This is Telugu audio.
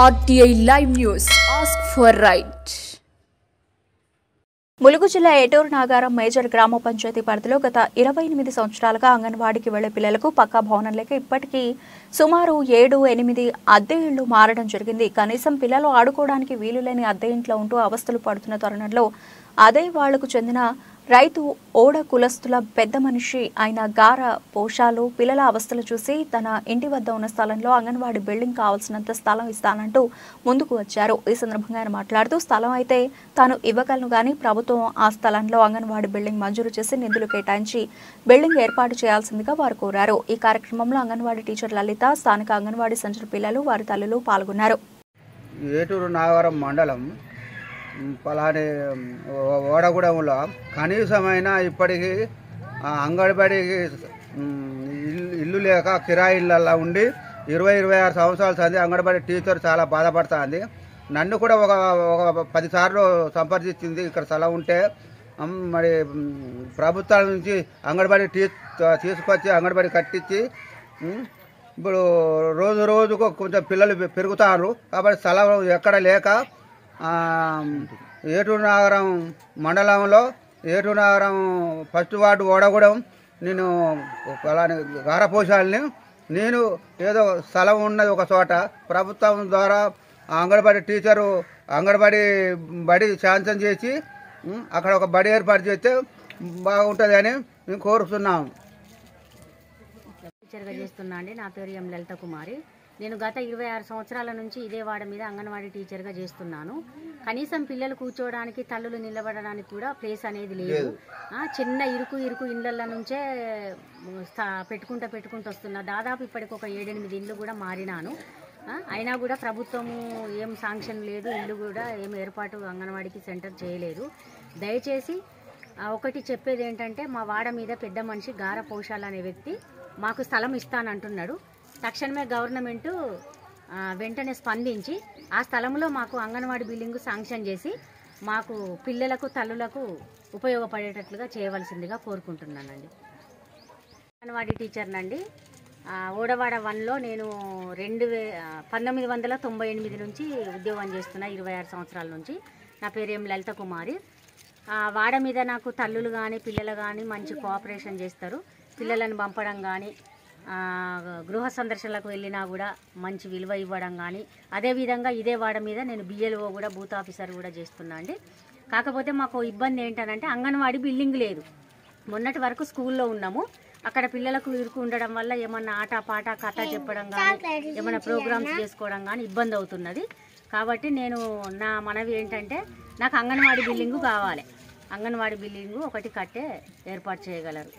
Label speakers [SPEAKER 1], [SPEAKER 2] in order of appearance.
[SPEAKER 1] RTI Live News. Ask for right.
[SPEAKER 2] Mulugu జిల్లా ఏటూరు నాగారం మేజర్ గ్రామ పంచాయతీ పరిధిలో గత 28 సంవత్సరాలుగా అంగన్వాడీకి వెళ్లే పిల్లలకు పక్కా భవనం లేక ఇప్పటికీ సుమారు 7-8 అద్దె ఇళ్లు మారడం జరిగింది. కనీసం పిల్లలు ఆడుకోవడానికి వీలులేని అద్దె ఇంట్లో ఉంటూ అవస్థలు పడుతున్న తరుణంలో అదే వాళ్లకు చెందిన రైతు ఓడ కులస్తుల పెద్ద మనిషి అయిన గార పోషాలు పిల్లల అవస్థలు చూసి తన ఇంటి వద్ద ఉన్న స్థలంలో అంగన్వాడీ బిల్డింగ్ కావాల్సినంత స్థలం ఇస్తానంటూ ముందుకు వచ్చారు. ఈ సందర్భంగా ఆయన మాట్లాడుతూ స్థలం అయితే తాను ఇవ్వగలను గానీ ప్రభుత్వం ఆ స్థలంలో అంగన్వాడీ బిల్డింగ్ మంజూరు చేసి నిధులు కేటాయించి బిల్డింగ్ ఏర్పాటు చేయాల్సిందిగా వారు కోరారు. ఈ కార్యక్రమంలో అంగన్వాడీ టీచర్ లలిత, స్థానిక అంగన్వాడీ సెంటర్ పిల్లలు, వారి తల్లులు పాల్గొన్నారు.
[SPEAKER 3] ఏటూరు నాగారం మండలం పలాని ఓడగూడెంలో కనీసమైన ఇప్పటికీ అంగన్వాడీకి ఇల్లు లేక కిరాయి ఇళ్ళల్లో ఉండి 20-26 సంవత్సరాల సంది అంగన్వాడీ టీచర్ చాలా బాధపడుతుంది. నన్ను కూడా ఒక 10 సార్లు సంప్రదించింది. ఇక్కడ స్థలం ఉంటే మరి ప్రభుత్వాల నుంచి అంగన్వాడీ తీసుకొచ్చి అంగన్వాడీ కట్టించి ఇప్పుడు రోజుకు కొంచెం పిల్లలు పెరుగుతారు కాబట్టి స్థలం ఎక్కడ లేక ఏటూరు నాగారం మండలంలో ఏటూరు నాగారం ఫస్ట్ వార్డు ఓడగూడెం నేను అలానే గారపోషాలని నేను ఏదో స్థలం ఉన్నది ఒక చోట ప్రభుత్వం ద్వారా అంగన్వాడీ టీచరు అంగన్వాడీ బడి శాంక్షన్ చేసి అక్కడ ఒక బడి ఏర్పాటు చేస్తే బాగుంటుంది అని మేము కోరుతున్నాం.
[SPEAKER 4] టీచర్గా చేస్తున్నా అండి. నా పేరు ఎం లలిత కుమారి. నేను గత 26 సంవత్సరాల నుంచి ఇదే వాడ మీద అంగన్వాడీ టీచర్గా చేస్తున్నాను. కనీసం పిల్లలు కూర్చోవడానికి, తల్లులు నిలబడడానికి కూడా ప్లేస్ అనేది లేదు. చిన్న ఇరుకు ఇళ్ళ నుంచే పెట్టుకుంటూ వస్తున్నా. దాదాపు ఇప్పటికి ఒక 7-8 ఇళ్ళు కూడా మారినాను. అయినా కూడా ప్రభుత్వము ఏం శాంక్షన్ లేదు, ఇల్లు కూడా ఏం ఏర్పాటు అంగన్వాడీకి సెంటర్ చేయలేదు. దయచేసి ఒకటి చెప్పేది ఏంటంటే, మా వాడ మీద పెద్ద మనిషి గార పోషాలు అనే వ్యక్తి మాకు స్థలం ఇస్తానంటున్నాడు. తక్షణమే గవర్నమెంటు వెంటనే స్పందించి ఆ స్థలంలో మాకు అంగన్వాడీ బిల్డింగ్ శాంక్షన్ చేసి మాకు పిల్లలకు, తల్లులకు ఉపయోగపడేటట్లుగా చేయవలసిందిగా కోరుకుంటున్నానండి. అంగన్వాడీ టీచర్నండి. ఓడవాడ 1లో నేను 1998 నుంచి ఉద్యోగం చేస్తున్నా, 26 సంవత్సరాల నుంచి. నా పేరు ఎం లలిత కుమారి. వాడ మీద నాకు తల్లులు కానీ పిల్లలు కానీ మంచి కోఆపరేషన్ చేస్తారు. పిల్లలను పంపడం కానీ, గృహ సందర్శనలకు వెళ్ళినా కూడా మంచి విలువ ఇవ్వడం కానీ, అదేవిధంగా ఇదే వాడ మీద నేను BLO కూడా బూత్ ఆఫీసర్ కూడా చేస్తున్నా అండి. కాకపోతే మాకు ఇబ్బంది ఏంటనంటే అంగన్వాడీ బిల్డింగ్ లేదు. మొన్నటి వరకు స్కూల్లో ఉన్నాము. అక్కడ పిల్లలకు ఇరుకు ఉండడం వల్ల ఏమన్నా ఆట పాట కథ చెప్పడం కానీ, ఏమైనా ప్రోగ్రామ్స్ చేసుకోవడం కానీ ఇబ్బంది అవుతున్నది. కాబట్టి నేను నా మనవి ఏంటంటే, నాకు అంగన్వాడీ బిల్డింగు కావాలి. అంగన్వాడీ బిల్డింగు ఒకటి కట్టే ఏర్పాటు చేయగలరు.